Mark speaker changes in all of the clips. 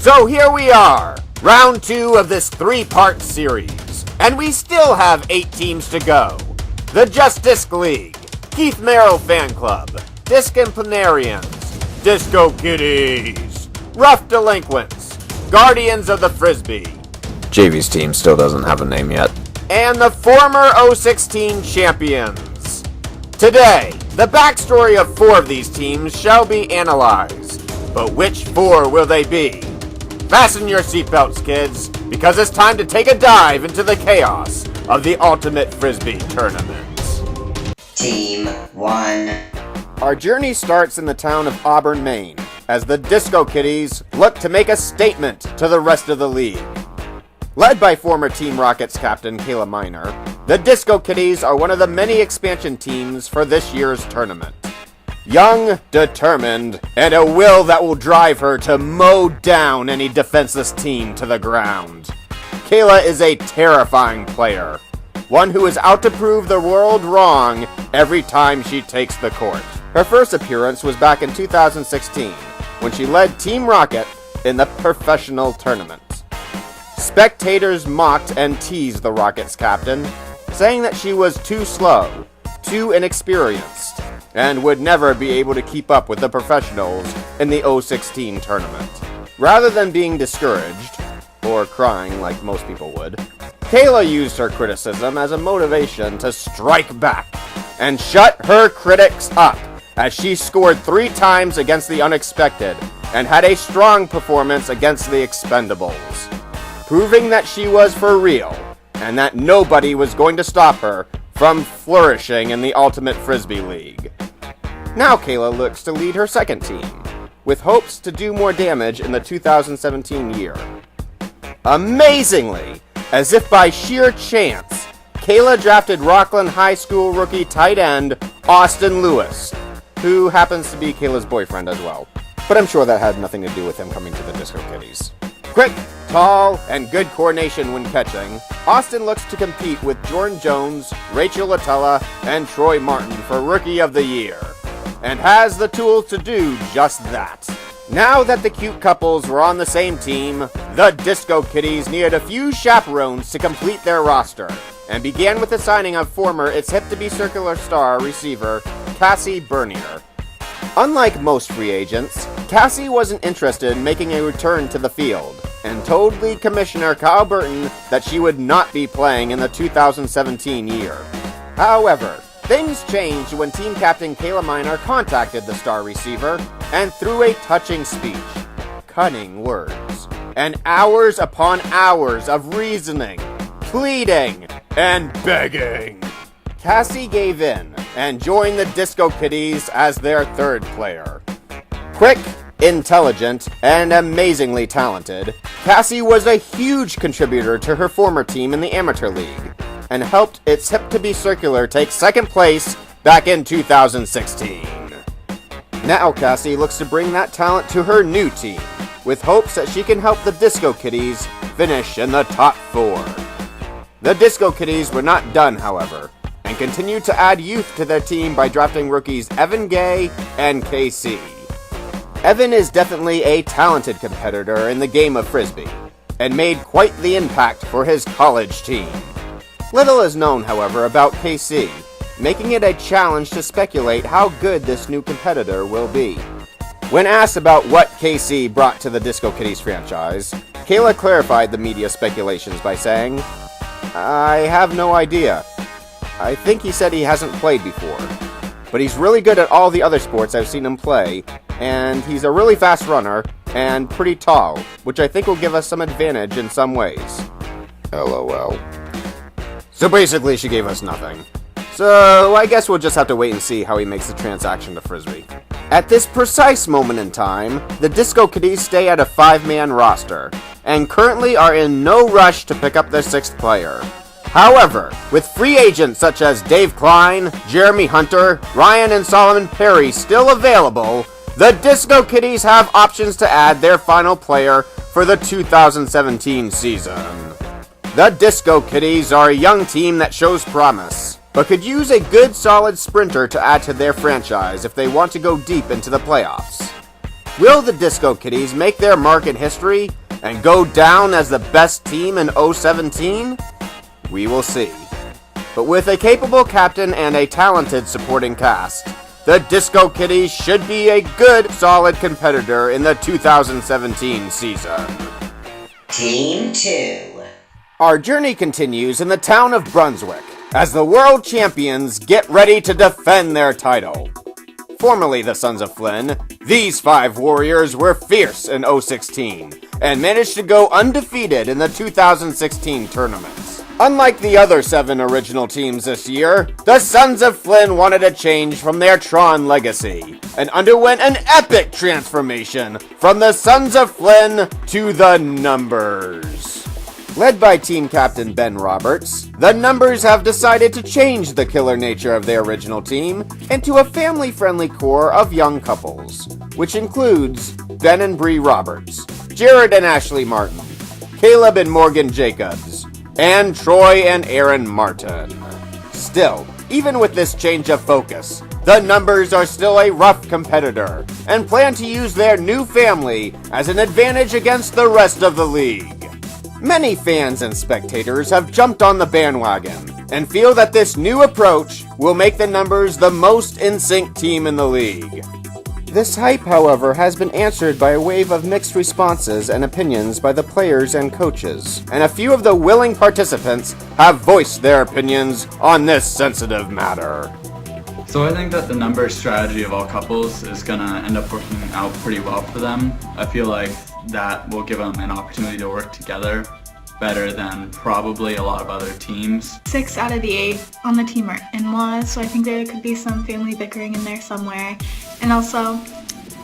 Speaker 1: So here we are, round 2 of this 3-part series, and we still have 8 teams to go. The Just Disc League, Keith Merrill Fan Club, Disciplinarians, Disco Kitties, Rough Delinquents, Guardians of the Frisbee.
Speaker 2: JV's team still doesn't have a name yet.
Speaker 1: And the former 016 champions. Today, the backstory of 4 of these teams shall be analyzed. But which 4 will they be? Fasten your seatbelts, kids, because it's time to take a dive into the chaos of the Ultimate Frisbee Tournament.
Speaker 3: Team 1.
Speaker 1: Our journey starts in the town of Auburn, Maine, as the Disco Kitties look to make a statement to the rest of the league. Led by former Team Rockets captain Kayla Miner, the Disco Kitties are one of the many expansion teams for this year's tournament. Young, determined, and a will that will drive her to mow down any defenseless team to the ground. Kayla is a terrifying player, one who is out to prove the world wrong every time she takes the court. Her first appearance was back in 2016, when she led Team Rocket in the professional tournament. Spectators mocked and teased the Rockets captain, saying that she was too slow, too inexperienced, and would never be able to keep up with the professionals in the 016 tournament. Rather than being discouraged, or crying like most people would, Kayla used her criticism as a motivation to strike back and shut her critics up as she scored 3 times against the unexpected and had a strong performance against the expendables, proving that she was for real and that nobody was going to stop her from flourishing in the Ultimate Frisbee League. Now Kayla looks to lead her second team, with hopes to do more damage in the 2017 year. Amazingly, as if by sheer chance, Kayla drafted Rockland High School rookie tight end Austin Lewis, who happens to be Kayla's boyfriend as well. But I'm sure that had nothing to do with him coming to the Disco Kitties. Quick, tall, and good coordination when catching, Austin looks to compete with Jordan Jones, Rachel Latella, and Troy Martin for Rookie of the Year, and has the tools to do just that. Now that the cute couples were on the same team, the Disco Kitties needed a few chaperones to complete their roster, and began with the signing of former It's Hip to Be Circular star receiver Cassie Bernier. Unlike most free agents, Cassie wasn't interested in making a return to the field, and told league commissioner Kyle Burton that she would not be playing in the 2017 year. However, things changed when team captain Kayla Miner contacted the star receiver, and through a touching speech, cunning words, and hours upon hours of reasoning, pleading, and begging, Cassie gave in and joined the Disco Kitties as their third player. Quick, intelligent, and amazingly talented, Cassie was a huge contributor to her former team in the amateur league, and helped It's Hip to Be Circular take second place back in 2016. Now Cassie looks to bring that talent to her new team, with hopes that she can help the Disco Kitties finish in the top 4. The Disco Kitties were not done, however, and continued to add youth to their team by drafting rookies Evan Gay and KC. Evan is definitely a talented competitor in the game of Frisbee, and made quite the impact for his college team. Little is known, however, about KC, making it a challenge to speculate how good this new competitor will be. When asked about what KC brought to the Disco Kitties franchise, Kayla clarified the media speculations by saying, "I have no idea. I think he said he hasn't played before, but he's really good at all the other sports I've seen him play, and he's a really fast runner and pretty tall, which I think will give us some advantage in some ways." LOL. So basically she gave us nothing. So I guess we'll just have to wait and see how he makes the transaction to Frisbee. At this precise moment in time, the Disco Kitties stay at a 5-man roster, and currently are in no rush to pick up their 6th player. However, with free agents such as Dave Klein, Jeremy Hunter, Ryan and Solomon Perry still available, the Disco Kitties have options to add their final player for the 2017 season. The Disco Kitties are a young team that shows promise, but could use a good solid sprinter to add to their franchise if they want to go deep into the playoffs. Will the Disco Kitties make their mark in history and go down as the best team in 017? We will see. But with a capable captain and a talented supporting cast, the Disco Kitties should be a good, solid competitor in the 2017 season.
Speaker 3: Team 2.
Speaker 1: Our journey continues in the town of Brunswick as the world champions get ready to defend their title. Formerly the Sons of Flynn, these 5 warriors were fierce in 016 and managed to go undefeated in the 2016 tournament. Unlike the other 7 original teams this year, the Sons of Flynn wanted a change from their Tron legacy and underwent an epic transformation from the Sons of Flynn to the Numbers. Led by team captain Ben Roberts, the Numbers have decided to change the killer nature of their original team into a family-friendly core of young couples, which includes Ben and Bree Roberts, Jared and Ashley Martin, Caleb and Morgan Jacobs, and Troy and Aaron Martin. Still, even with this change of focus, the Numbers are still a rough competitor and plan to use their new family as an advantage against the rest of the league. Many fans and spectators have jumped on the bandwagon and feel that this new approach will make the Numbers the most in-sync team in the league. This hype, however, has been answered by a wave of mixed responses and opinions by the players and coaches, and a few of the willing participants have voiced their opinions on this sensitive matter.
Speaker 4: So I think that the Numbers strategy of all couples is going to end up working out pretty well for them. I feel like that will give them an opportunity to work together better than probably a lot of other teams.
Speaker 5: 6 out of the 8 on the team are in-laws, so I think there could be some family bickering in there somewhere. And also,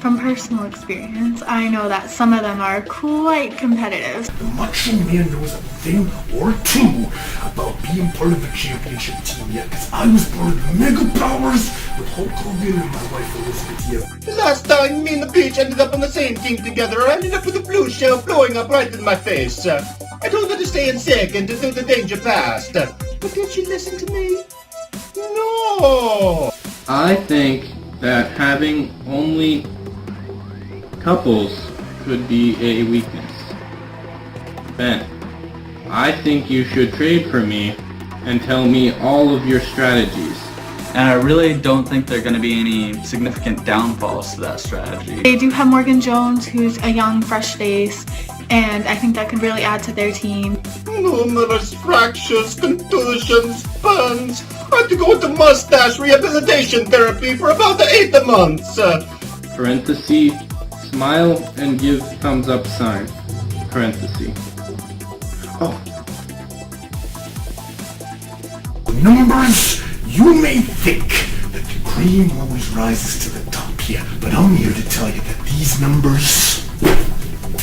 Speaker 5: from personal experience, I know that some of them are quite competitive.
Speaker 6: The Macho Man knows a thing or two about being part of a championship team yet, because I was part of the Mega Powers with Hulk Hogan and my wife Elizabeth.
Speaker 7: The last time me and the Peach ended up on the same team together, I ended up with a blue shell blowing up right in my face. I told her to stay in second until the danger passed. But did she listen to me? No!
Speaker 8: I think that having only couples could be a weakness. Ben, I think you should trade for me and tell me all of your strategies.
Speaker 4: And I really don't think there are going to be any significant downfalls to that strategy.
Speaker 5: They do have Morgan Jones, who's a young, fresh face, and I think that could really add to their team.
Speaker 7: Numerous fractures, contusions, burns. I had to go into mustache rehabilitation therapy for about 8 months.
Speaker 8: Parenthesis, smile and give thumbs up sign. Parenthesis.
Speaker 6: Oh. Numbers, you may think that the cream always rises to the top here, but I'm here to tell you that these numbers,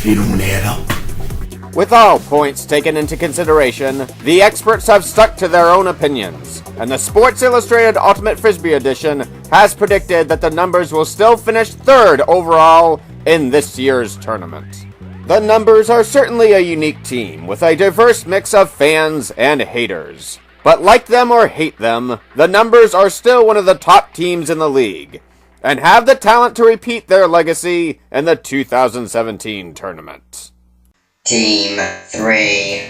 Speaker 6: they don't add up.
Speaker 1: With all points taken into consideration, the experts have stuck to their own opinions, and the Sports Illustrated Ultimate Frisbee Edition has predicted that the Numbers will still finish 3rd overall in this year's tournament. The Numbers are certainly a unique team with a diverse mix of fans and haters. But like them or hate them, the Numbers are still one of the top teams in the league, and have the talent to repeat their legacy in the 2017 tournament.
Speaker 3: Team 3.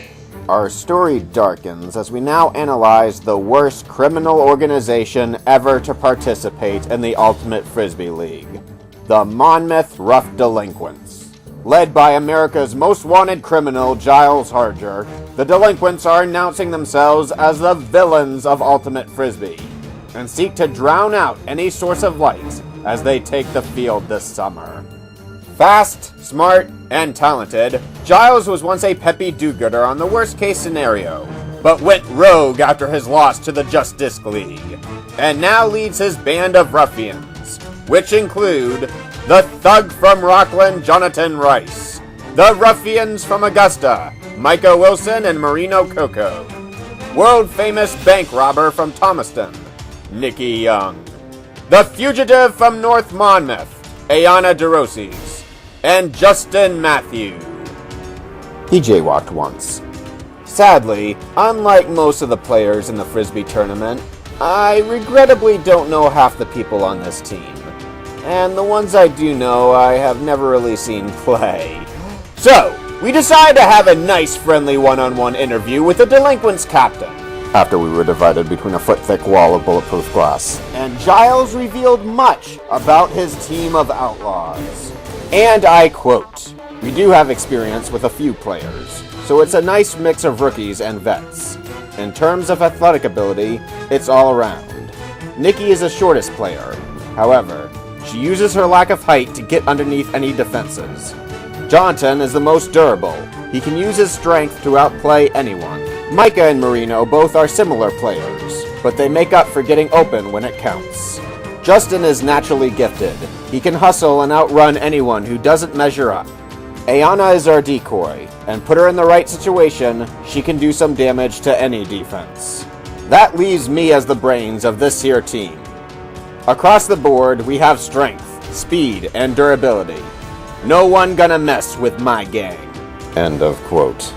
Speaker 1: Our story darkens as we now analyze the worst criminal organization ever to participate in the Ultimate Frisbee League, the Monmouth Rough Delinquents. Led by America's most wanted criminal, Giles Harger, the Delinquents are announcing themselves as the villains of Ultimate Frisbee, and seek to drown out any source of light as they take the field this summer. Fast, smart, and talented, Giles was once a peppy do-gooder on the worst-case scenario, but went rogue after his loss to the Just Disc League, and now leads his band of ruffians, which include the Thug from Rockland, Jonathan Rice, the Ruffians from Augusta, Micah Wilson and Marino Coco, world-famous bank robber from Thomaston, Nikki Young, the fugitive from North Monmouth, Ayana DeRosies, and Justin Matthew. He jaywalked once. Sadly, unlike most of the players in the Frisbee tournament, I regrettably don't know half the people on this team. and the ones I do know I have never really seen play. So, we decided to have a nice friendly one-on-one interview with the Delinquents captain, after we were divided between a foot-thick wall of bulletproof glass. And Giles revealed much about his team of outlaws. And I quote, "We do have experience with a few players, so it's a nice mix of rookies and vets. In terms of athletic ability, it's all around. Nikki is the shortest player. However, she uses her lack of height to get underneath any defenses. Jonathan is the most durable. He can use his strength to outplay anyone. Micah and Marino both are similar players, but they make up for getting open when it counts. Justin is naturally gifted. He can hustle and outrun anyone who doesn't measure up. Ayana is our decoy, and put her in the right situation, she can do some damage to any defense. That leaves me as the brains of this here team. Across the board, we have strength, speed, and durability. No one gonna mess with my gang." End of quote.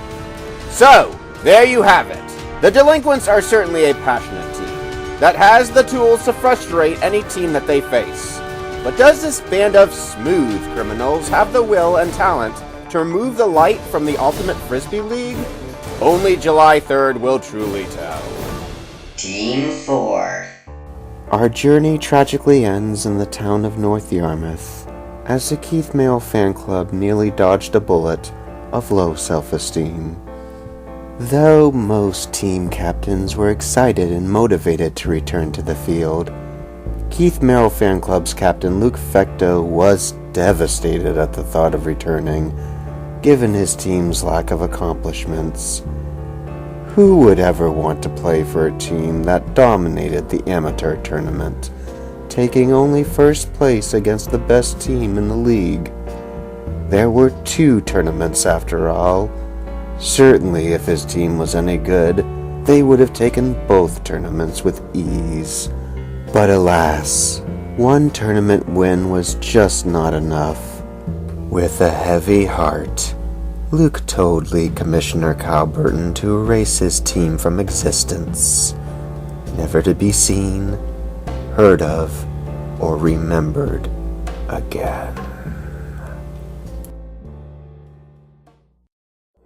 Speaker 1: So, there you have it. The Delinquents are certainly a passionate team that has the tools to frustrate any team that they face. But does this band of smooth criminals have the will and talent to remove the light from the Ultimate Frisbee League? Only July 3rd will truly tell.
Speaker 3: Team 4.
Speaker 1: Our journey tragically ends in the town of North Yarmouth, as the Keith Merrill fan club nearly dodged a bullet of low self-esteem. Though most team captains were excited and motivated to return to the field, Keith Merrill fan club's captain Luke Fecto was devastated at the thought of returning, given his team's lack of accomplishments. Who would ever want to play for a team that dominated the amateur tournament, taking only first place against the best team in the league? There were 2 tournaments after all. Certainly, if his team was any good, they would have taken both tournaments with ease. But alas, 1 tournament win was just not enough. With a heavy heart, Luke told League Commissioner Kyle Burton to erase his team from existence, never to be seen, heard of, or remembered again.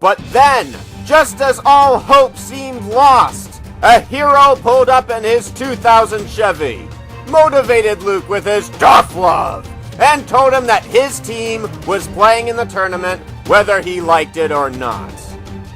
Speaker 1: But then, just as all hope seemed lost, a hero pulled up in his 2000 Chevy, motivated Luke with his tough love, and told him that his team was playing in the tournament whether he liked it or not.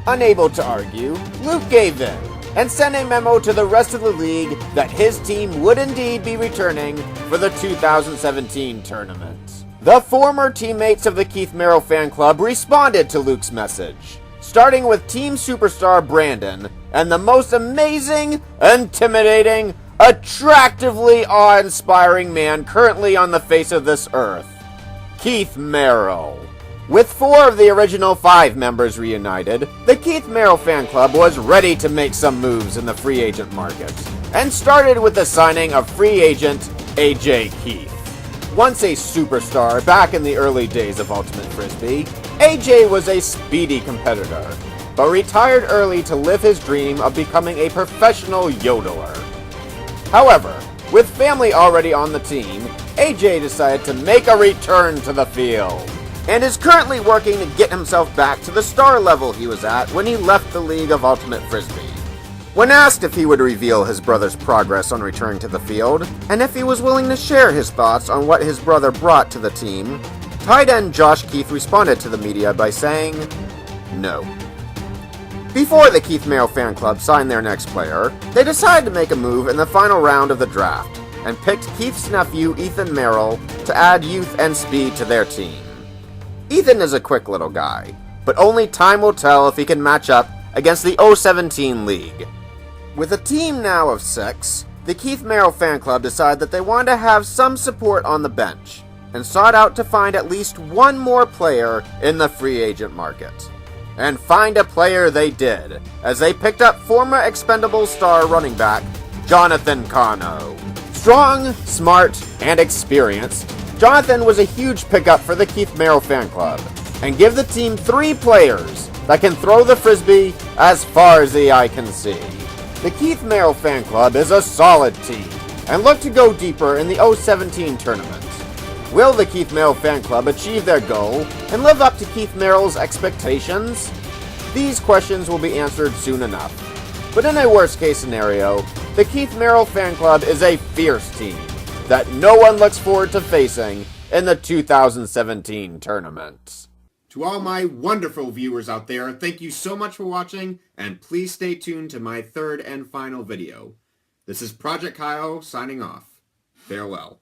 Speaker 1: Unable to argue, Luke gave in and sent a memo to the rest of the league that his team would indeed be returning for the 2017 tournament. The former teammates of the Keith Merrill fan club responded to Luke's message, starting with team superstar Brandon and the most amazing, intimidating, attractively awe-inspiring man currently on the face of this earth, Keith Merrill. With 4 of the original 5 members reunited, the Keith Merrill fan club was ready to make some moves in the free agent market, and started with the signing of free agent AJ Keith. Once a superstar back in the early days of Ultimate Frisbee, AJ was a speedy competitor, but retired early to live his dream of becoming a professional yodeler. However, with family already on the team, AJ decided to make a return to the field, and is currently working to get himself back to the star level he was at when he left the League of Ultimate Frisbee. When asked if he would reveal his brother's progress on returning to the field, and if he was willing to share his thoughts on what his brother brought to the team, tight end Josh Keith responded to the media by saying, no. Before the Keith Merrill fan club signed their next player, they decided to make a move in the final round of the draft, and picked Keith's nephew Ethan Merrill to add youth and speed to their team. Ethan is a quick little guy, but only time will tell if he can match up against the 017 League. With a team now of 6, the Keith Merrill fan club decided that they wanted to have some support on the bench, and sought out to find at least 1 more player in the free agent market. And find a player they did, as they picked up former expendable star running back Jonathan Cano. Strong, smart, and experienced, Jonathan was a huge pickup for the Keith Merrill fan club, and give the team 3 players that can throw the frisbee as far as the eye can see. The Keith Merrill fan club is a solid team, and look to go deeper in the 017 tournament. Will the Keith Merrill fan club achieve their goal and live up to Keith Merrill's expectations? These questions will be answered soon enough. But in a worst-case scenario, the Keith Merrill fan club is a fierce team that no one looks forward to facing in the 2017 tournament.
Speaker 9: To all my wonderful viewers out there, thank you so much for watching, and please stay tuned to my third and final video. This is Project Kyle signing off. Farewell.